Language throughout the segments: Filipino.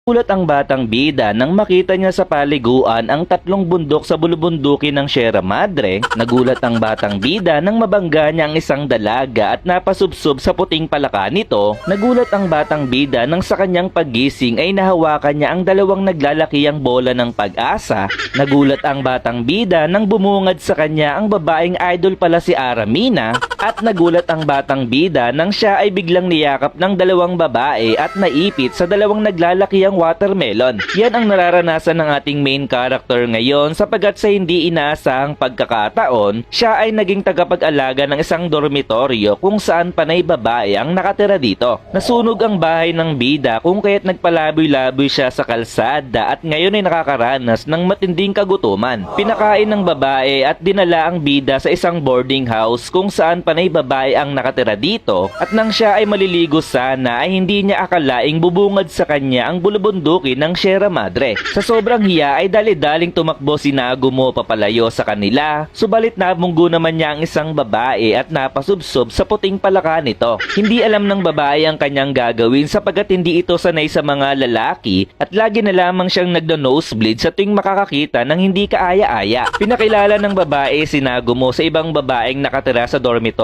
Nagulat ang batang bida nang makita niya sa paliguan ang tatlong bundok sa bulubundukin ng Sierra Madre. Nagulat ang batang bida nang mabangga niya ang isang dalaga at napasubsob sa puting palaka nito. Nagulat ang batang bida nang sa kanyang paggising ay nahawakan niya ang dalawang naglalakihang bola ng pag-asa. Nagulat ang batang bida nang bumungad sa kanya ang babaeng idol pala si Aramina. At nagulat ang batang bida nang siya ay biglang niyakap ng dalawang babae at naipit sa dalawang naglalakihang watermelon. Yan ang nararanasan ng ating main character ngayon sapagkat sa hindi inaasahang pagkakataon, siya ay naging tagapag-alaga ng isang dormitoryo kung saan panay babae ang nakatira dito. Nasunog ang bahay ng bida kung kaya't nagpalaboy-laboy siya sa kalsada at ngayon ay nakakaranas ng matinding kagutuman. Pinakain ng babae at dinala ang bida sa isang boarding house kung saan panay babae ang nakatira dito at nang siya ay maliligo sana ay hindi niya akalaing bubungad sa kanya ang bulubundukin ng Sierra Madre. Sa sobrang hiya ay dali-daling tumakbo si Nagumo papalayo sa kanila, subalit nabunggo naman niya ang isang babae at napasubsob sa puting palaka nito. Hindi alam ng babae ang kanyang gagawin sapagkat hindi ito sanay sa mga lalaki at lagi na lamang siyang nagno-nosebleed sa tuwing makakakita ng hindi kaaya-aya. Pinakilala ng babae si Nagumo sa ibang babaeng nakatira sa dormitoryo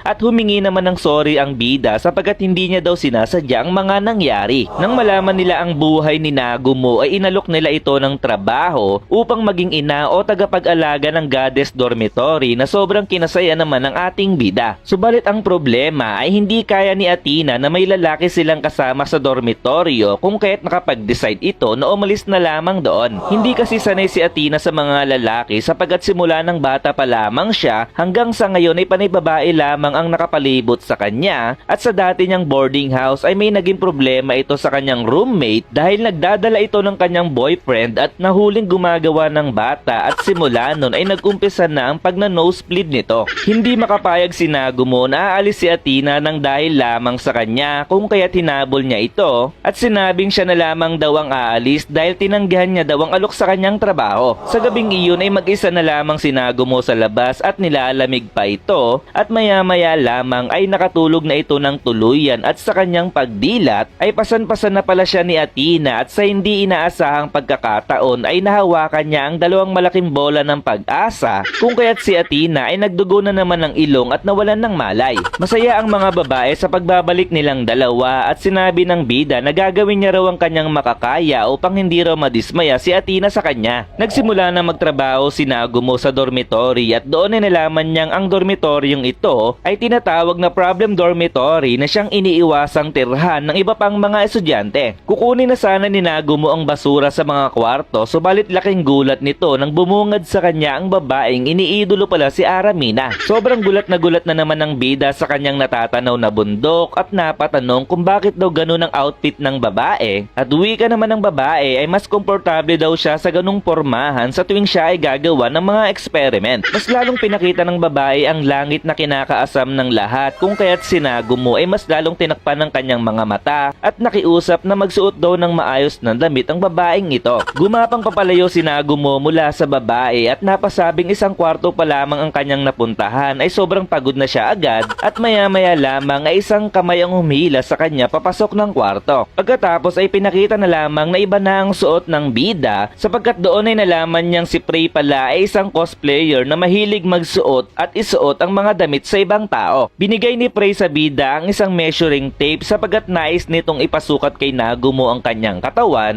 at humingi naman ng sorry ang bida sapagkat hindi niya daw sinasadya ang mga nangyari. Nang malaman nila ang buhay ni Nagumo ay inalok nila ito ng trabaho upang maging ina o tagapag-alaga ng goddess dormitory na sobrang kinasaya naman ng ating bida. Subalit ang problema ay hindi kaya ni Athena na may lalaki silang kasama sa dormitoryo kung kaya't nakapag-decide ito na umalis na lamang doon. Hindi kasi sanay si Athena sa mga lalaki sapagkat simula ng bata pa lamang siya hanggang sa ngayon ay panay babae lamang ang nakapalibot sa kanya at sa dati niyang boarding house ay may naging problema ito sa kanyang roommate dahil nagdadala ito ng kanyang boyfriend at nahuling gumagawa ng bata at simula nun ay nag-umpisa na ang pagna-nosebleed nito. Hindi makapayag si Nagumo na aalis si Athena nang dahil lamang sa kanya kung kaya't hinabol niya ito at sinabing siya na lamang daw ang aalis dahil tinanggihan niya daw ang alok sa kanyang trabaho. Sa gabing iyon ay mag-isa na lamang si Nagumo sa labas at nilalamig pa ito at maya-maya lamang ay nakatulog na ito ng tuluyan at sa kanyang pagdilat ay pasan-pasan na pala siya ni Athena at sa hindi inaasahang pagkakataon ay nahawakan niya ang dalawang malaking bola ng pag-asa kung kaya't si Athena ay nagdugo na naman ng ilong at nawalan ng malay. Masaya ang mga babae sa pagbabalik nilang dalawa at sinabi ng bida na gagawin niya raw ang kanyang makakaya upang hindi raw madismaya si Athena sa kanya. Nagsimula na magtrabaho si Nagumo sa dormitory at doon ay nalaman niyang ang dormitoryong ito ay tinatawag na problem dormitory na siyang iniiwasang tirhan ng iba pang mga estudyante. Kukunin na sana ni Nagumo ang basura sa mga kwarto subalit laking gulat nito nang bumungad sa kanya ang babaeng iniidolo pala si Aramina. Sobrang gulat na naman ang bida sa kanyang natatanaw na bundok at napatanong kung bakit daw ganun ang outfit ng babae at wika naman ng babae ay mas komportable daw siya sa ganung pormahan sa tuwing siya ay gagawa ng mga experiment. Mas lalong pinakita ng babae ang langit na kinakaasam ng lahat kung kaya't si Nagumo ay mas lalong tinakpan ng kanyang mga mata at nakiusap na magsuot daw ng maayos na damit ang babaeng ito. Gumapang papalayo si Nagumo mula sa babae at napasabing isang kwarto pa lamang ang kanyang napuntahan ay sobrang pagod na siya agad at maya-maya lamang ay isang kamay ang humila sa kanya papasok ng kwarto. Pagkatapos ay pinakita na lamang na iba na ang suot ng bida sapagkat doon ay nalaman niyang si Prey pala ay isang cosplayer na mahilig magsuot at isuot ang mga damit sa ibang tao. Binigay ni Prey sa bida ang isang measuring tape sapagkat nais nitong ipasukat kay Nagumo ang kanyang katawan